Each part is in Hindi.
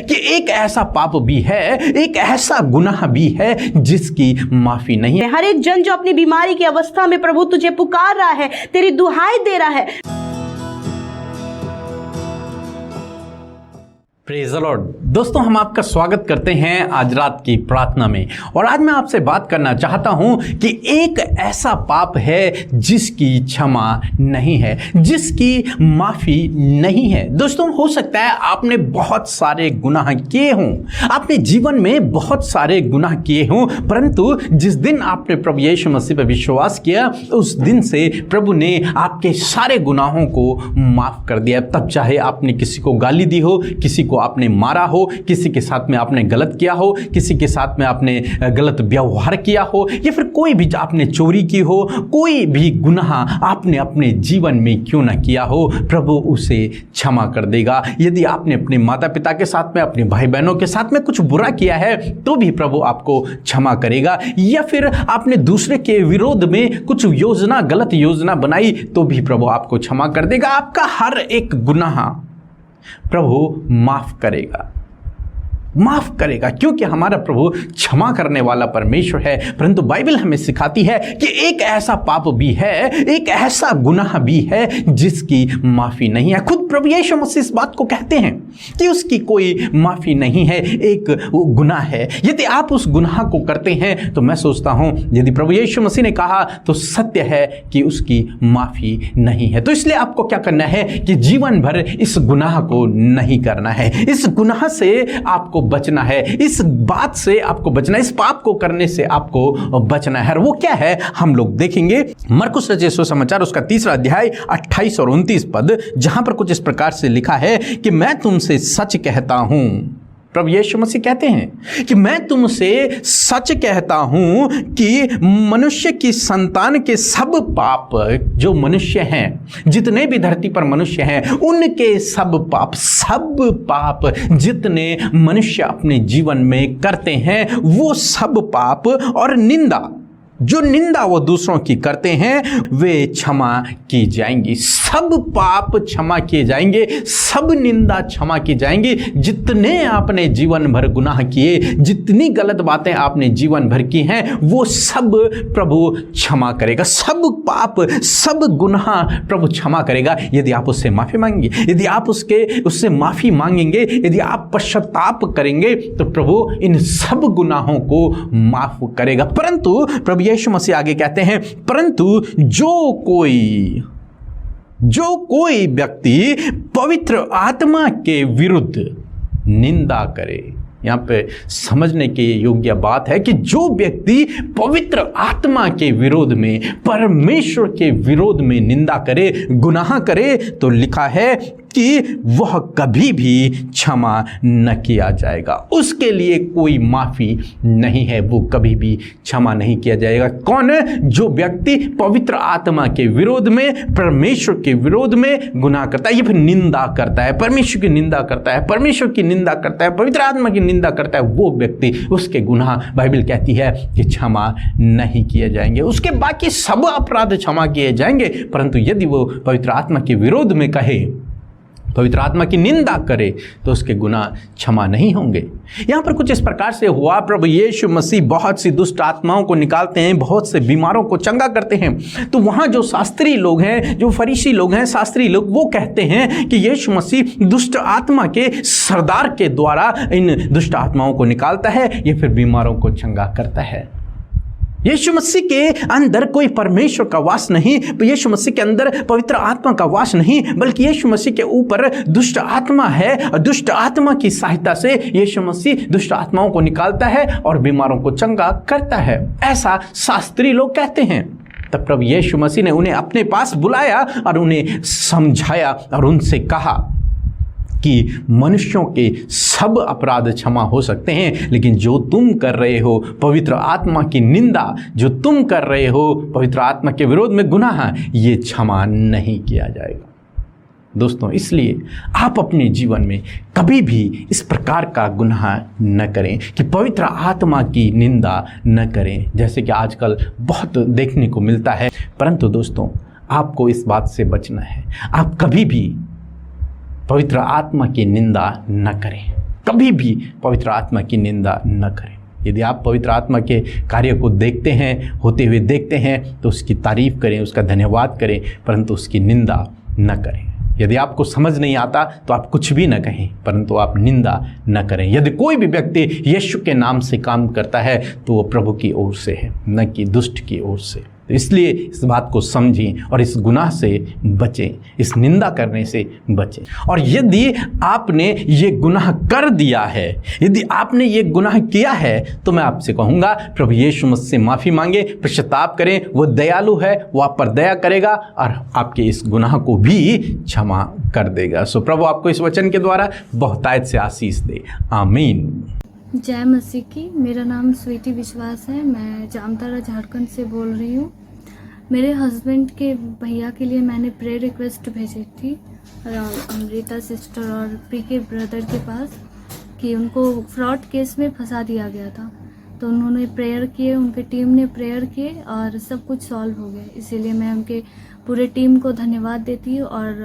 कि एक ऐसा पाप भी है, एक ऐसा गुनाह भी है जिसकी माफी नहीं है। हर एक जन जो अपनी बीमारी की अवस्था में प्रभु तुझे पुकार रहा है, तेरी दुहाई दे रहा है। Praise the Lord. दोस्तों, हम आपका स्वागत करते हैं आज रात की प्रार्थना में। और आज मैं आपसे बात करना चाहता हूं कि एक ऐसा पाप है जिसकी क्षमा नहीं है, जिसकी माफी नहीं है। दोस्तों, हो सकता है आपने बहुत सारे गुनाह किए हों, आपने जीवन में बहुत सारे गुनाह किए हों, परंतु जिस दिन आपने प्रभु यीशु मसीह पर विश्वास किया, उस दिन से प्रभु ने आपके सारे गुनाहों को माफ कर दिया। तब चाहे आपने किसी को गाली दी हो, किसी को आपने मारा हो, किसी के साथ में आपने गलत किया हो, किसी के साथ में आपने गलत व्यवहार किया हो, या फिर कोई भी आपने चोरी की हो, कोई भी गुनाह आपने अपने जीवन में क्यों ना किया हो, प्रभु उसे क्षमा कर देगा। यदि आपने अपने माता पिता के साथ में, अपने भाई बहनों के साथ में कुछ बुरा किया है तो भी प्रभु आपको क्षमा करेगा। या फिर आपने दूसरे के विरोध में कुछ योजना, गलत योजना बनाई तो भी प्रभु आपको क्षमा कर देगा। आपका हर एक गुनाह प्रभु माफ करेगा, माफ करेगा, क्योंकि हमारा प्रभु क्षमा करने वाला परमेश्वर है। परंतु बाइबल हमें सिखाती है कि एक ऐसा पाप भी है, एक ऐसा गुनाह भी है जिसकी माफी नहीं है। खुद प्रभु यीशु मसीह इस बात को कहते हैं कि उसकी कोई माफी नहीं है, एक गुनाह है। यदि आप उस गुनाह को करते हैं तो मैं सोचता हूं यदि प्रभु यीशु मसीह ने कहा तो सत्य है कि उसकी माफी नहीं है। तो इसलिए आपको क्या करना है कि जीवन भर इस गुनाह को नहीं करना है, इस गुनाह से आपको बचना है, इस बात से आपको बचना है, इस पाप को करने से आपको बचना है। और वो क्या है हम लोग देखेंगे। मरकुस रचित सुसमाचार उसका 3 अध्याय 28 और 29 पद, जहां पर कुछ इस प्रकार से लिखा है कि मैं तुमसे सच कहता हूं। प्रभु यीशु मसीह कहते हैं कि मैं तुमसे सच कहता हूं कि मनुष्य की संतान के सब पाप, जो मनुष्य हैं, जितने भी धरती पर मनुष्य हैं, उनके सब पाप जितने मनुष्य अपने जीवन में करते हैं, वो सब पाप और निंदा, जो निंदा वो दूसरों की करते हैं, वे क्षमा की जाएंगी। सब पाप क्षमा किए जाएंगे, सब निंदा क्षमा की जाएंगी। जितने आपने जीवन भर गुनाह किए, जितनी गलत बातें आपने जीवन भर की हैं, वो सब प्रभु क्षमा करेगा। सब पाप, सब गुनाह प्रभु क्षमा करेगा यदि आप उससे माफी मांगेंगे, यदि आप उससे माफी मांगेंगे, यदि आप पश्चाताप करेंगे तो प्रभु इन सब गुनाहों को माफ करेगा। परंतु प्रभु यीशु मसीह आगे कहते हैं, परंतु जो कोई व्यक्ति पवित्र आत्मा के विरुद्ध निंदा करे, यहाँ पे समझने के योग्य बात है कि जो व्यक्ति पवित्र आत्मा के विरोध में, परमेश्वर के विरोध में निंदा करे, गुनाह करे, तो लिखा है कि वह कभी भी क्षमा न किया जाएगा। उसके लिए कोई माफी नहीं है, वो कभी भी क्षमा नहीं किया जाएगा। कौन? जो व्यक्ति पवित्र आत्मा के विरोध में, परमेश्वर के विरोध में गुनाह करता है, या फिर निंदा करता है, परमेश्वर की निंदा करता है, परमेश्वर की निंदा करता है, पवित्र आत्मा की निंदा करता है, वो व्यक्ति, उसके गुनाह बाइबल कहती है कि क्षमा नहीं किए जाएंगे। उसके बाकी सब अपराध क्षमा किए जाएंगे, परंतु यदि वो पवित्र आत्मा के विरोध में कहे, पवित्र आत्मा की निंदा करे, तो उसके गुनाह क्षमा नहीं होंगे। यहाँ पर कुछ इस प्रकार से हुआ। प्रभु यीशु मसीह बहुत सी दुष्ट आत्माओं को निकालते हैं, बहुत से बीमारों को चंगा करते हैं। तो वहाँ जो शास्त्री लोग हैं, जो फरीसी लोग हैं, शास्त्री लोग, वो कहते हैं कि यीशु मसीह दुष्ट आत्मा के सरदार के द्वारा इन दुष्ट आत्माओं को निकालता है या फिर बीमारों को चंगा करता है। यीशु मसीह के अंदर कोई परमेश्वर का वास नहीं, यीशु मसीह के अंदर पवित्र आत्मा का वास नहीं, बल्कि यीशु मसीह के ऊपर दुष्ट आत्मा है। और दुष्ट आत्मा की सहायता से यीशु मसीह दुष्ट आत्माओं को निकालता है और बीमारों को चंगा करता है, ऐसा शास्त्री लोग कहते हैं। तब प्रभु यीशु मसीह ने उन्हें अपने पास बुलाया और उन्हें समझाया और उनसे कहा कि मनुष्यों के सब अपराध क्षमा हो सकते हैं, लेकिन जो तुम कर रहे हो, पवित्र आत्मा की निंदा, जो तुम कर रहे हो, पवित्र आत्मा के विरोध में गुनाह, ये क्षमा नहीं किया जाएगा। दोस्तों, इसलिए आप अपने जीवन में कभी भी इस प्रकार का गुनाह न करें कि पवित्र आत्मा की निंदा न करें, जैसे कि आजकल बहुत देखने को मिलता है। परंतु दोस्तों, आपको इस बात से बचना है। आप कभी भी पवित्र आत्मा की निंदा न करें। कभी भी पवित्र आत्मा की निंदा न करें। यदि आप पवित्र आत्मा के कार्य को देखते हैं, होते हुए देखते हैं, तो उसकी तारीफ़ करें, उसका धन्यवाद करें, परंतु उसकी निंदा न करें। यदि आपको समझ नहीं आता तो आप कुछ भी न कहें, परंतु आप निंदा न करें। यदि कोई भी व्यक्ति यीशु के नाम से काम करता है तो वो प्रभु की ओर से है, न कि दुष्ट की ओर से। तो इसलिए इस बात को समझें और इस गुनाह से बचें, इस निंदा करने से बचें। और यदि आपने ये गुनाह कर दिया है, यदि आपने ये गुनाह किया है, तो मैं आपसे कहूँगा प्रभु यीशु मसीह से माफ़ी मांगे, पश्चाताप करें। वो दयालु है, वो आप पर दया करेगा और आपके इस गुनाह को भी क्षमा कर देगा। सो प्रभु आपको इस वचन के द्वारा बहुतायत से आशीष दे। आमीन। जय मसीह की। मेरा नाम स्वीटी विश्वास है। मैं जामताड़ा झारखंड से बोल रही हूँ। मेरे हस्बैंड के भैया के लिए मैंने प्रेयर रिक्वेस्ट भेजी थी अमृता सिस्टर और पीके ब्रदर के पास कि उनको फ्रॉड केस में फंसा दिया गया था। तो उन्होंने प्रेयर किए, उनके टीम ने प्रेयर किए और सब कुछ सॉल्व हो गया। इसीलिए मैं उनके पूरे टीम को धन्यवाद देती हूँ और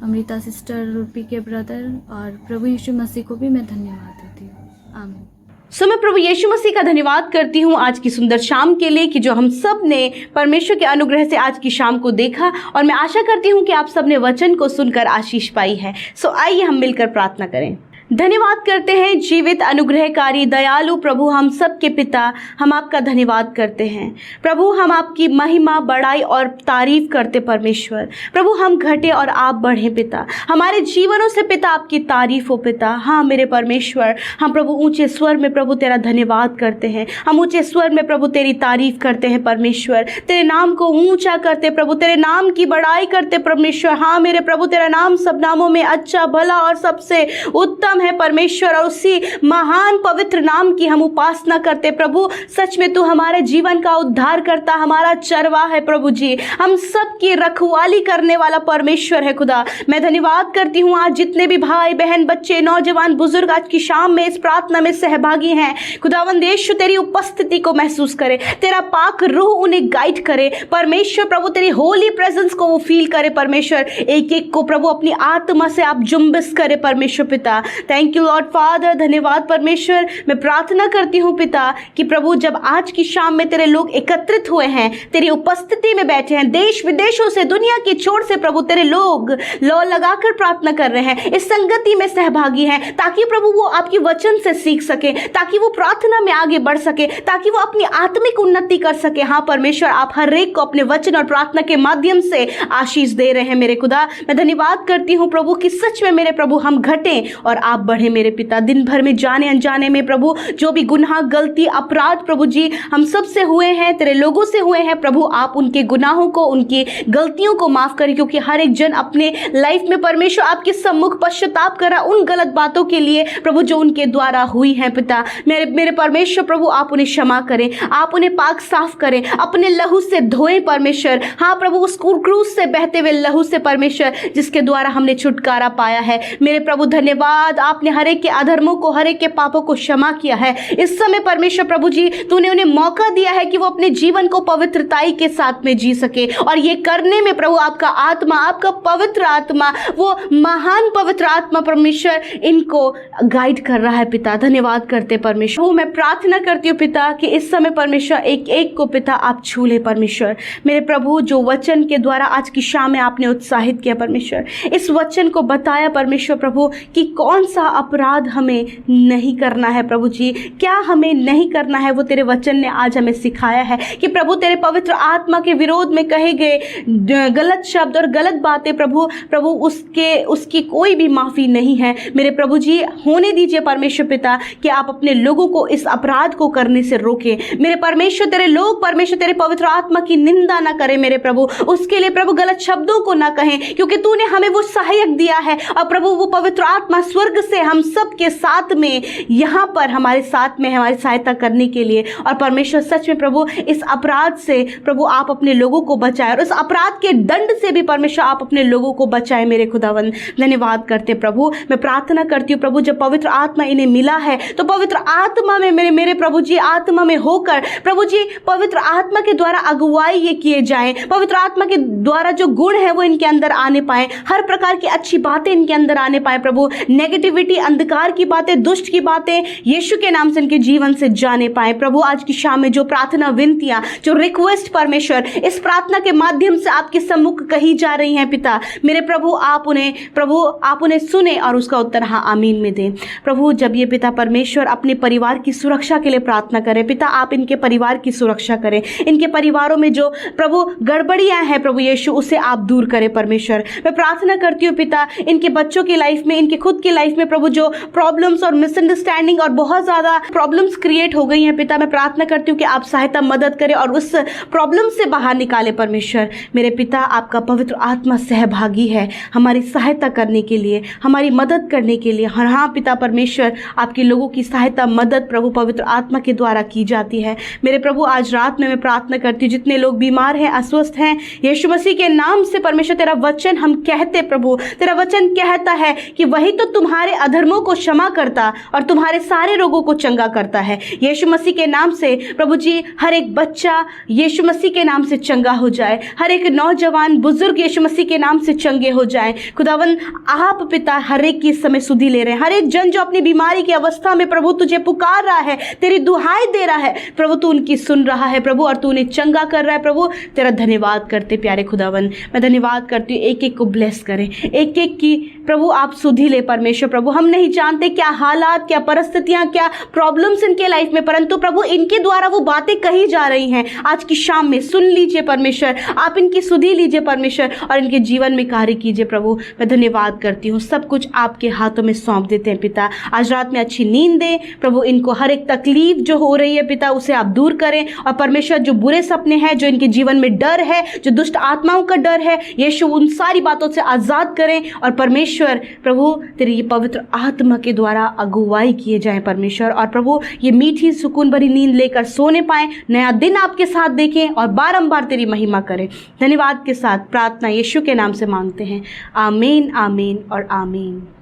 अमृता सिस्टर, पीके ब्रदर और प्रभु यीशु मसीह को भी मैं धन्यवाद देती हूँ। आमीन। सो मैं प्रभु यीशु मसीह का धन्यवाद करती हूँ आज की सुंदर शाम के लिए कि जो हम सब ने परमेश्वर के अनुग्रह से आज की शाम को देखा, और मैं आशा करती हूँ कि आप सब ने वचन को सुनकर आशीष पाई है। सो आइए हम मिलकर प्रार्थना करें। धन्यवाद करते हैं जीवित, अनुग्रहकारी, दयालु प्रभु, हम सब के पिता, हम आपका धन्यवाद करते हैं प्रभु। हम आपकी महिमा, बड़ाई और तारीफ करते परमेश्वर। प्रभु हम घटे और आप बढ़े पिता, हमारे जीवनों से पिता आपकी तारीफ हो पिता। हाँ मेरे परमेश्वर, हम प्रभु ऊंचे स्वर में प्रभु तेरा धन्यवाद करते हैं, हम ऊंचे स्वर में प्रभु तेरी तारीफ करते हैं परमेश्वर। तेरे नाम को ऊंचा करते प्रभु, तेरे नाम की बड़ाई करते परमेश्वर। हाँ मेरे प्रभु, तेरा नाम सब नामों में अच्छा, भला और सबसे उत्तम है परमेश्वर, और उसी महान पवित्र नाम की हम उपासना करते प्रभु। सच में तू हमारे जीवन का उद्धार करता, हमारा चरवा है प्रभु जी, हम सब की रखवाली करने वाला परमेश्वर है खुदा। मैं धन्यवाद करती हूँ आज जितने भी भाई बहन, बच्चे, नौजवान, बुजुर्ग आज की शाम में इस प्रार्थना में सहभागी हैं, खुदावंद यीशु तेरी उपस्थिति को महसूस करे, तेरा पाक रूह उन्हें गाइड करे परमेश्वर। प्रभु तेरी होली प्रेजेंस को वो फील करे परमेश्वर। एक एक को प्रभु अपनी आत्मा से आप जुम्बिस करे परमेश्वर पिता। थैंक यू लॉर्ड फादर, धन्यवाद परमेश्वर। मैं प्रार्थना करती हूँ पिता कि प्रभु जब आज की शाम में तेरे लोग एकत्रित हुए हैं, तेरी उपस्थिति में बैठे हैं, देश विदेशों से, दुनिया की छोर से प्रभु तेरे लोग लौ लगाकर प्रार्थना कर रहे हैं, इस संगति में सहभागी हैं, ताकि प्रभु वो आपकी वचन से सीख सके, ताकि वो प्रार्थना में आगे बढ़ सके, ताकि वो अपनी आत्मिक उन्नति कर सके। हाँ परमेश्वर, आप हर एक को अपने वचन और प्रार्थना के माध्यम से आशीष दे रहे हैं मेरे खुदा। मैं धन्यवाद करती हूँ प्रभु कि सच में मेरे प्रभु हम घटें और आप बढ़े मेरे पिता। दिन भर में जाने अनजाने में प्रभु जो भी गुनाह, गलती, अपराध प्रभु जी हम सब से हुए हैं, तेरे लोगों से हुए हैं प्रभु, आप उनके गुनाहों को, उनकी गलतियों को माफ करें, क्योंकि हर एक जन अपने लाइफ में परमेश्वर आपके सम्मुख पश्चाताप करा उन गलत बातों के लिए प्रभु जो उनके द्वारा हुई हैं पिता। मेरे परमेश्वर प्रभु आप उन्हें क्षमा करें, आप उन्हें पाक साफ करें, अपने लहू से धोएं परमेश्वर। हाँ प्रभु उस क्रूस से बहते हुए लहू से परमेश्वर जिसके द्वारा हमने छुटकारा पाया है मेरे प्रभु। धन्यवाद, आपने हर एक के अधर्मों को, हर एक के पापों को क्षमा किया है। इस समय परमेश्वर प्रभु जी तूने उन्हें मौका दिया है कि वो अपने जीवन को पवित्रताई के साथ में जी सके, और ये करने में प्रभु आपका आत्मा, आपका पवित्र आत्मा, वो महान पवित्र आत्मा परमेश्वर इनको गाइड कर रहा है पिता। धन्यवाद करते परमेश्वर। वो मैं प्रार्थना करती हूँ पिता कि इस समय परमेश्वर एक एक को पिता आप छू ले परमेश्वर। मेरे प्रभु जो वचन के द्वारा आज की शाम में आपने उत्साहित किया परमेश्वर, इस वचन को बताया परमेश्वर प्रभु कि कौन सा अपराध हमें नहीं करना है प्रभु जी, क्या हमें नहीं करना है, वो तेरे वचन ने आज हमें सिखाया है कि प्रभु तेरे पवित्र आत्मा के विरोध में कहे गए गलत शब्द और गलत बातें प्रभु उसकी कोई भी माफ़ी नहीं है मेरे प्रभु जी। होने दीजिए परमेश्वर पिता कि आप अपने लोगों को इस अपराध को करने से रोके मेरे परमेश्वर। तेरे लोग परमेश्वर तेरे पवित्र आत्मा की निंदा ना करें मेरे प्रभु, उसके लिए प्रभु गलत शब्दों को ना कहें, क्योंकि तूने हमें वो सहायक दिया है, और प्रभु वो पवित्र आत्मा स्वर्ग से हम सब के साथ में यहाँ पर हमारे साथ में हमारी सहायता करने के लिए। और परमेश्वर सच में प्रभु इस अपराध से प्रभु आप अपने लोगों को बचाए, और इस अपराध के दंड से भी परमेश्वर आप अपने लोगों को बचाए मेरे खुदावंद। धन्यवाद करते प्रभु। मैं प्रार्थना करती हूँ प्रभु जब पवित्र आत्मा इन्हें मिला है तो पवित्र आत्मा में मेरे प्रभु जी आत्मा में होकर प्रभु जी पवित्र आत्मा के द्वारा अगुवाई ये किए जाएं, पवित्र आत्मा के द्वारा जो गुण है वो इनके अंदर आने पाए, हर प्रकार की अच्छी बातें इनके अंदर आने पाए प्रभु। नेगेटिव नेगेटिविटी, अंधकार की बातें, दुष्ट की बातें यीशु के नाम से इनके जीवन से जाने पाए। प्रभु आज की शाम में जो प्रार्थना विनतियां, जो रिक्वेस्ट परमेश्वर इस प्रार्थना के माध्यम से आपके सम्मुख कही जा रही हैं पिता मेरे प्रभु, आप उन्हें सुने और उसका उत्तर हाँ आमीन में दें। प्रभु जब ये पिता परमेश्वर अपने परिवार की सुरक्षा के लिए प्रार्थना करें, पिता आप इनके परिवार की सुरक्षा करें, इनके परिवारों में जो प्रभु गड़बड़ियां हैं प्रभु यीशु उसे आप दूर करें परमेश्वर। मैं प्रार्थना करती हूँ पिता इनके बच्चों की लाइफ में, इनके खुद की लाइफ में प्रभु जो प्रॉब्लम्स और मिसअंडरस्टैंडिंग और बहुत ज़्यादा प्रॉब्लम्स क्रिएट हो गई हैं पिता, मैं प्रार्थना करती हूँ कि आप सहायता मदद करें और उस प्रॉब्लम से बाहर निकाले परमेश्वर। मेरे पिता आपका पवित्र आत्मा सहभागी है हमारी सहायता करने के लिए, हमारी मदद करने के लिए। हाँ पिता परमेश्वर, आपके लोगों की सहायता मदद प्रभु पवित्र आत्मा के द्वारा की जाती है। मेरे प्रभु आज रात में मैं प्रार्थना करती हूँ जितने लोग बीमार हैं, अस्वस्थ हैं, यीशु मसीह के नाम से परमेश्वर तेरा वचन हम कहते प्रभु, तेरा वचन कहता है कि वही तो तुम्हारे अधर्मों को क्षमा करता और तुम्हारे सारे रोगों को चंगा करता है। यीशु मसीह के नाम से प्रभु जी हर एक बच्चा यीशु मसीह के नाम से चंगा हो जाए, हर एक नौजवान बुजुर्ग यीशु मसीह के नाम से चंगे हो जाए। खुदावन आप पिता हर एक की इस समय सुधि ले रहे हैं, हर एक जन जो अपनी बीमारी की अवस्था में प्रभु तुझे पुकार रहा है, तेरी दुहाई दे रहा है प्रभु, तू उनकी सुन रहा है प्रभु और तू उन्हें चंगा कर रहा है प्रभु। तेरा धन्यवाद करते प्यारे खुदावन, मैं धन्यवाद करती हूँ। एक एक को ब्लेस करें, एक एक की प्रभु आप सुधि ले परमेश्वर। प्रभु हम नहीं जानते क्या हालात, क्या परिस्थितियां, क्या प्रॉब्लम्स इनके लाइफ में, परंतु प्रभु इनके द्वारा वो बातें कही जा रही हैं। आज की शाम में सुन लीजिए परमेश्वर, आप इनकी सुधि लीजिए परमेश्वर और इनके जीवन में कार्य कीजिए प्रभु। मैं धन्यवाद करती हूँ, सब कुछ आपके हाथों में सौंप देते हैं पिता। आज रात में अच्छी नींद दें प्रभु, इनको हर एक तकलीफ जो हो रही है पिता उसे आप दूर करें और परमेश्वर जो बुरे सपने हैं, जो इनके जीवन में डर है, जो दुष्ट आत्माओं का डर है, यीशु उन सारी बातों से आजाद करें और परमेश्वर प्रभु तेरी ये पवित्र आत्मा के द्वारा अगुवाई किए जाए परमेश्वर। और प्रभु ये मीठी सुकून भरी नींद लेकर सोने पाए, नया दिन आपके साथ देखें और बारंबार तेरी महिमा करें। धन्यवाद के साथ प्रार्थना यीशु के नाम से मांगते हैं, आमीन आमीन और आमीन।